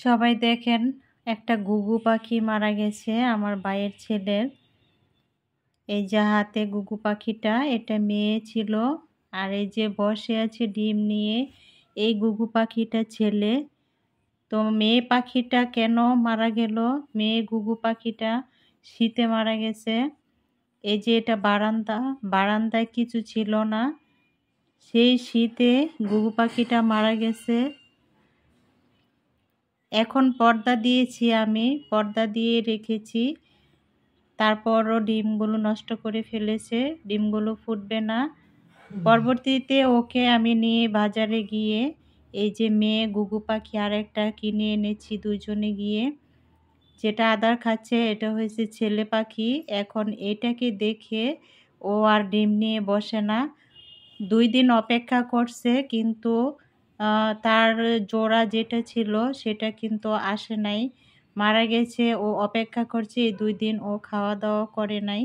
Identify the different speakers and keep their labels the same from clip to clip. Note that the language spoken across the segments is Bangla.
Speaker 1: সবাই দেখেন, একটা ঘুঘু পাখি মারা গেছে আমার ভাইয়ের ছেলের। এই যে হাতে ঘুঘু পাখিটা, এটা মেয়ে ছিল। আর এই যে বসে আছে ডিম নিয়ে, এই ঘুঘু পাখিটা ছেলে। তো মেয়ে পাখিটা কেন মারা গেল? মেয়ে ঘুঘু পাখিটা শীতে মারা গেছে। এই যে এটা বারান্দা, বারান্দায় কিছু ছিল না, সেই শীতে ঘুঘু পাখিটা মারা গেছে। এখন পর্দা দিয়েছি, আমি পর্দা দিয়ে রেখেছি, তারপরও ডিমগুলো নষ্ট করে ফেলেছে, ডিমগুলো ফুটবে না। পরবর্তীতে ওকে আমি নিয়ে বাজারে গিয়ে এই যে মেয়ে ঘুঘু পাখি আরেকটা কিনে এনেছি দুজনে গিয়ে। যেটা আদার খাচ্ছে এটা হয়েছে ছেলে পাখি। এখন এটাকে দেখে ও আর ডিম নিয়ে বসে না। 2 দিন অপেক্ষা করছে, কিন্তু তার জোড়া যেটা ছিল সেটা কিন্তু আসে নাই, মারা গেছে। ও অপেক্ষা করছে, এই 2 দিন ও খাওয়া দাওয়া করে নাই,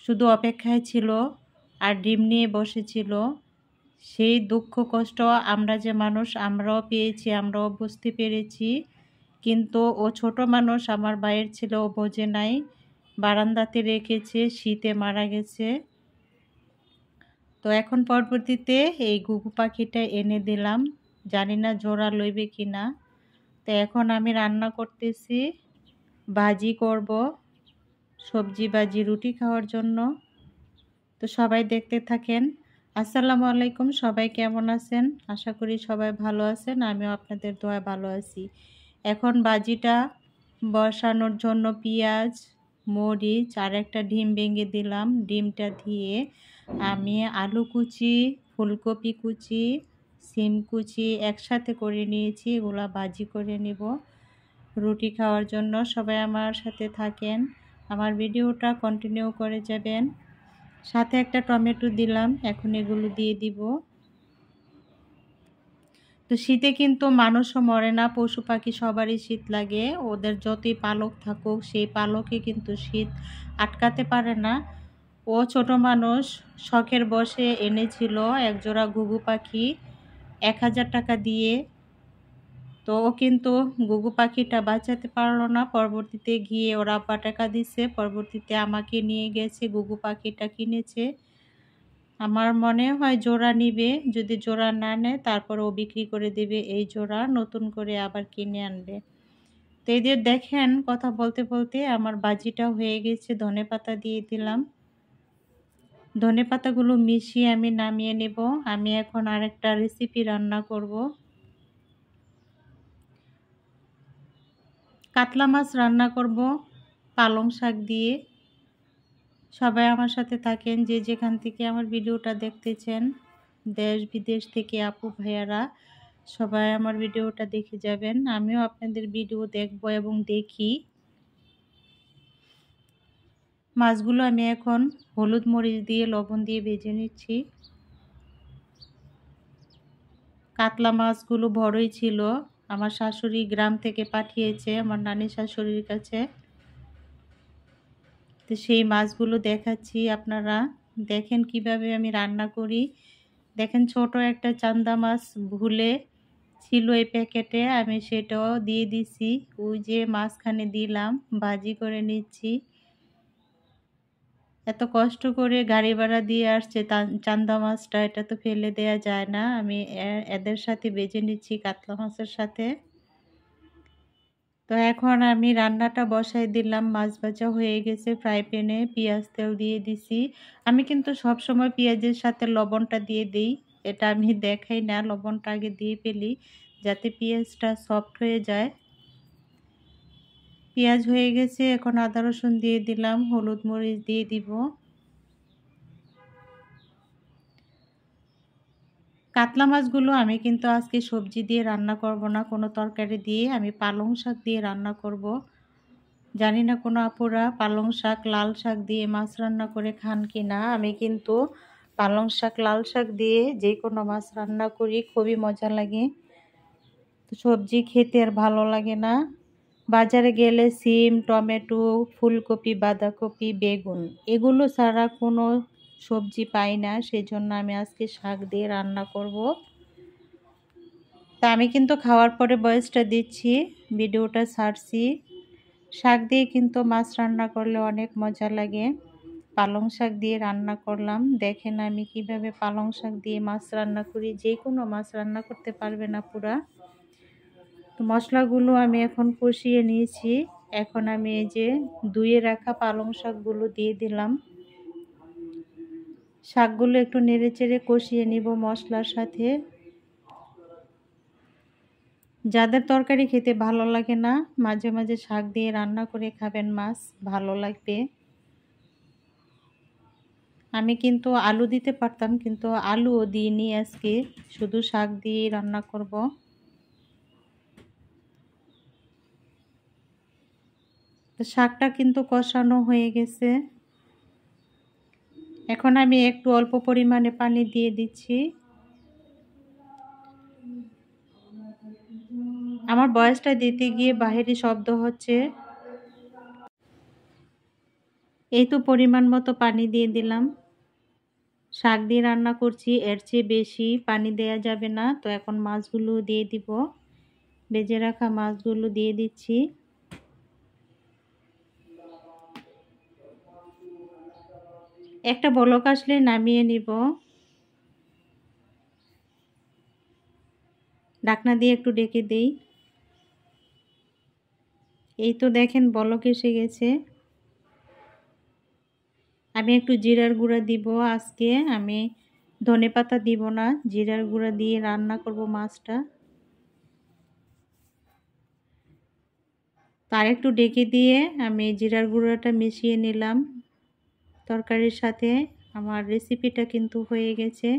Speaker 1: শুধু অপেক্ষায় ছিল আর ডিম নিয়ে বসেছিল। সেই দুঃখ কষ্ট আমরা যে মানুষ, আমরাও পেয়েছি, আমরাও বুঝতে পেরেছি। কিন্তু ও ছোট মানুষ, আমার ভাইয়ের ছেলে, ও বোঝে নাই। বারান্দাতে রেখেছে, শীতে মারা গেছে। তো এখন পরবর্তীতে এই ঘুঘু পাখিটা এনে দিলাম, জানি না জোড়া লইবে কিনা। তো এখন আমি রান্না করতেছি, ভাজি করব, সবজি ভাজি, রুটি খাওয়ার জন্য। তো সবাই দেখতে থাকেন। আসসালামু আলাইকুম, সবাই কেমন আছেন? আশা করি সবাই ভালো আছেন, আমিও আপনাদের দোয়ায় ভালো আছি। এখন ভাজিটা বসানোর জন্য পেঁয়াজ, মরিচ আর একটা ডিম ভেঙে দিলাম। ডিমটা দিয়ে আমি আলু কুচি, ফুলকপি কুচি, সিম কুচি একসাথে করে নিয়েছি, এগুলা ভাজি করে নিব রুটি খাওয়ার জন্য। সবাই আমার সাথে থাকেন, আমার ভিডিওটা কন্টিনিউ করে যাবেন। সাথে একটা টমেটো দিলাম, এখন এগুলো দিয়ে দিব। তো শীতে কিন্তু মানুষও মরে না, পশু পাখি সবারই শীত লাগে, ওদের যতই পালক থাকুক সেই পালকে কিন্তু শীত আটকাতে পারে না। ও ছোট মানুষ শখের বশে এনেছিল একজোড়া ঘুঘু পাখি 1000 টাকা দিয়ে। তো ও কিন্তু ঘুঘু পাখিটা বাঁচাতে পারলো না, পরবর্তীতে গিয়ে ওরা আব্বা টাকা দিছে, পরবর্তীতে আমাকে নিয়ে গেছে, ঘুঘু পাখিটা কিনেছে। আমার মনে হয় জোড়া নিবে, যদি জোড়া না নেয় তারপর ও বিক্রি করে দেবে এই জোড়া, নতুন করে আবার কিনে আনবে। তো এদের দেখেন, কথা বলতে বলতে আমার ভাজিটা হয়ে গেছে, ধনেপাতা দিয়ে দিলাম। ধনেপাতাগুলো মিশিয়ে আমি নামিয়ে নেব। আমি এখন আরেকটা রেসিপি রান্না করব, কাতলা মাছ রান্না করব পালং শাক দিয়ে। সবাই আমার সাথে থাকেন, যে যেখান থেকে আমার ভিডিওটা দেখতেছেন, দেশ বিদেশ থেকে আপু ভাইয়ারা সবাই আমার ভিডিওটা দেখে যাবেন। আমিও আপনাদের ভিডিও দেখব এবং দেখি। মাছগুলো আমি এখন হলুদ মরিচ দিয়ে লবণ দিয়ে ভেজে নিচ্ছি। কাতলা মাছগুলো বড়ই ছিল, আমার শাশুড়ি গ্রাম থেকে পাঠিয়েছে আমার নানি শাশুড়ির কাছে। তো সেই মাছগুলো দেখাচ্ছি, আপনারা দেখেন কিভাবে আমি রান্না করি। দেখেন, ছোট একটা চান্দা মাছ ভুলে ছিল এই প্যাকেটে, আমি সেটাও দিয়ে দিছি, ওই যে মাঝখানে দিলাম, ভাজি করে নিচ্ছি। এত কষ্ট করে গাড়ি ভাড়া দিয়ে আসছে চান্দা মাছটা, এটা তো ফেলে দেয়া যায় না। আমি এদের সাথে বেজে নিচ্ছি, কাতলা মাছের সাথে। তো এখন আমি রান্নাটা বসাই দিলাম, মাছ ভাজা হয়ে গেছে, ফ্রাই প্যানে পেঁয়াজ তেল দিয়ে দিছি। আমি কিন্তু সব সময় পেঁয়াজের সাথে লবণটা দিয়ে দিই, এটা আমি দেখাই না, লবণটা আগে দিয়ে ফেলি যাতে পেঁয়াজটা সফট হয়ে যায়। পেঁয়াজ হয়ে গেছে, এখন আদা রসুন দিয়ে দিলাম, হলুদ মরিচ দিয়ে দিব। কাতলা মাছগুলো আমি কিন্তু আজকে সবজি দিয়ে রান্না করব না, কোনো তরকারি দিয়ে, আমি পালং শাক দিয়ে রান্না করব। জানি না কোনো আপুরা পালং শাক, লাল শাক দিয়ে মাছ রান্না করে খান কি না। আমি কিন্তু পালং শাক, লাল শাক দিয়ে যে কোনো মাছ রান্না করি, খুবই মজা লাগে। তো সবজি খেতে আর ভালো লাগে না। বাজারে গেলে সিম, টমেটো, ফুলকপি, বাঁধাকপি, বেগুন এগুলো ছাড়া কোনো সবজি পাই না, সেজন্য আমি আজকে শাক দিয়ে রান্না করব। তা আমি কিন্তু খাওয়ার পরে ভয়েসটা দিচ্ছি, ভিডিওটা ছাড়ছি। শাক দিয়ে কিন্তু মাছ রান্না করলে অনেক মজা লাগে। পালং শাক দিয়ে রান্না করলাম। দেখেন আমি কিভাবে পালং শাক দিয়ে মাছ রান্না করি। যে কোনো মাছ রান্না করতে পারবে না পুরা। তো মশলাগুলো আমি এখন কষিয়ে নিয়েছি। এখন আমি এই যে ধুয়ে রাখা পালং শাকগুলো দিয়ে দিলাম। শাকগুলো একটু নেড়েচেড়ে কষিয়ে নিব মশলার সাথে। যাদের তরকারি খেতে ভালো লাগে না, মাঝে মাঝে শাক দিয়ে রান্না করে খাবেন মাছ, ভালো লাগবে। আমি কিন্তু আলু দিতে পারতাম, কিন্তু আলুও দিইনি আজকে, শুধু শাক দিয়ে রান্না করব। তো শাকটা কিন্তু কষানো হয়ে গেছে। এখন আমি একটু অল্প পরিমাণে পানি দিয়ে দিচ্ছি। আমার বয়সটা দিতে গিয়ে বাহিরে শব্দ হচ্ছে। এই তো পরিমাণ মতো পানি দিয়ে দিলাম। শাক দিয়ে রান্না করছি, এর চেয়ে বেশি পানি দেয়া যাবে না। তো এখন মাছগুলো দিয়ে দিব। ভেজে রাখা মাছগুলো দিয়ে দিচ্ছি। একটা বলক আসলে নামিয়ে নিব। ঢাকনা দিয়ে একটু ঢেকে দেই। এই তো দেখেন বলক এসে গেছে। আমি একটু জিরার গুঁড়া দিব আজকে। আমি ধনেপাতা দিব না, জিরার গুঁড়া দিয়ে রান্না করব মাছটা। তার একটু ঢেকে দিয়ে আমি জিরার গুঁড়াটা মিশিয়ে নিলাম তরকারির সাথে। আমার রেসিপিটা কিন্তু হয়ে গেছে।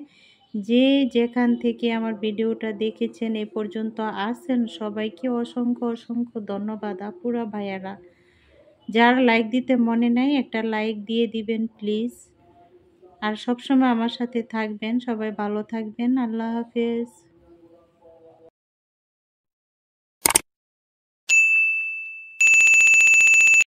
Speaker 1: যে যেখান থেকে আমার ভিডিওটা দেখেছেন এ পর্যন্ত আসেন, সবাইকে অসংখ্য অসংখ্য ধন্যবাদ আপুরা ভাইয়ারা। যার লাইক দিতে মনে নাই একটা লাইক দিয়ে দিবেন প্লিজ। আর সবসময় আমার সাথে থাকবেন। সবাই ভালো থাকবেন। আল্লাহ হাফেজ।